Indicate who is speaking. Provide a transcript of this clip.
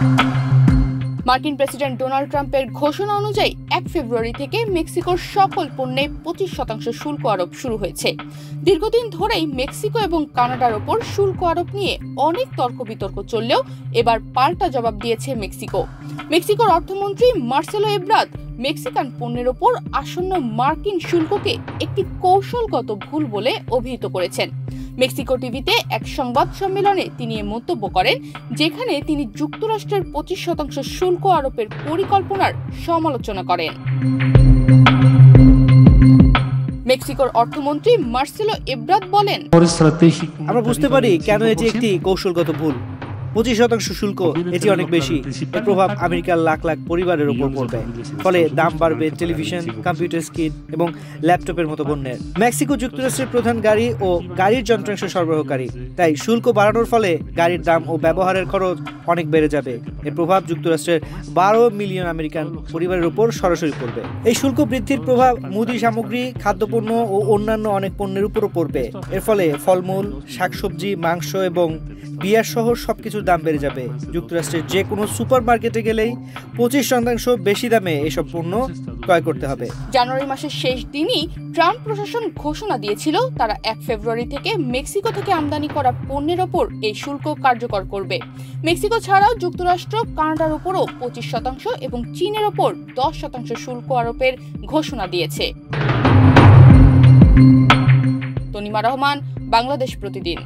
Speaker 1: মার্কিন president Donald ট্রাম্পের ঘোষণা অনুযায়ী 1 ফেব্রুয়ারি থেকে মেক্সিকোর সকল পণ্যে 25% শুল্ক আরোপ শুরু হয়েছে। দীর্ঘদিন ধরেই মেক্সিকো এবং কানাডার ওপর শুল্ক আরোপ নিয়ে অনেক তর্ক বিতর্ক চললেও এবার পাল্টা জবাব দিয়েছে মেক্সিকো। মেক্সিকোর অর্থমন্ত্রী মার্সেলো এব্রাদ মেক্সিকান পণ্যের ওপর আসন্ন মার্কিন শুল্ককে একটি কৌশলগত ভুল বলে অভিহিত করেছেন। মেক্সিকো টিভিতে এক সংবাদ সম্মেলনে তিনি এ মন্তব্য করেন, যেখানে তিনি যুক্তরাষ্ট্রের 25% শুল্ক আরোপের পরিকল্পনার সমালোচনা করেন। মেক্সিকোর অর্থমন্ত্রী মার্সেলো এব্রাদ বলেন,
Speaker 2: আমরা বুঝতে পারি কেন এটি একটি কৌশলগত ভুল। 25% শুল্ক এটি অনেক বেশি। এর প্রভাব আমেরিকার লাখ লাখ পরিবারের উপর পড়বে। ফলে দাম বাড়বে টেলিভিশন, কম্পিউটার স্ক্রিন এবং ল্যাপটপের মতো পণ্যের। মেক্সিকো যুক্তরাষ্ট্রের প্রধান গাড়ি ও গাড়ির যন্ত্রাংশ সরবরাহকারী, তাই শুল্ক বাড়ানোর ফলে গাড়ির দাম ও ব্যবহারের খরচ অনেক বেড়ে যাবে। এর প্রভাব যুক্তরাষ্ট্রের 12 মিলিয়ন আমেরিকান পরিবারের উপর সরাসরি পড়বে। এই শুল্ক বৃদ্ধির প্রভাব মুদি সামগ্রী, খাদ্যপণ্য ও অন্যান্য অনেক পণ্যের উপরও পড়বে। এর ফলে ফলমূল, শাকসবজি, মাংস এবং বিয়ার সহ সবকিছুর দাম বেড়ে যাবে। যুক্তরাষ্ট্রের যে কোনো সুপার মার্কেটে গেলেই 25% বেশি দামে এসব পণ্য ক্রয় করতে হবে।
Speaker 1: জানুয়ারি মাসের শেষ দিনই ট্রাম্প প্রশাসন ঘোষণা দিয়েছিল তারা 1 ফেব্রুয়ারি থেকে মেক্সিকো থেকে আমদানি করা পণ্যের ওপর এই শুল্ক কার্যকর করবে। মেক্সিকো ছাড়াও যুক্তরাষ্ট্র কানাডার ওপরও 25% এবং চীনের ওপর 10% শুল্ক আরোপের ঘোষণা দিয়েছে। তনিমা রহমান, বাংলাদেশ প্রতিদিন।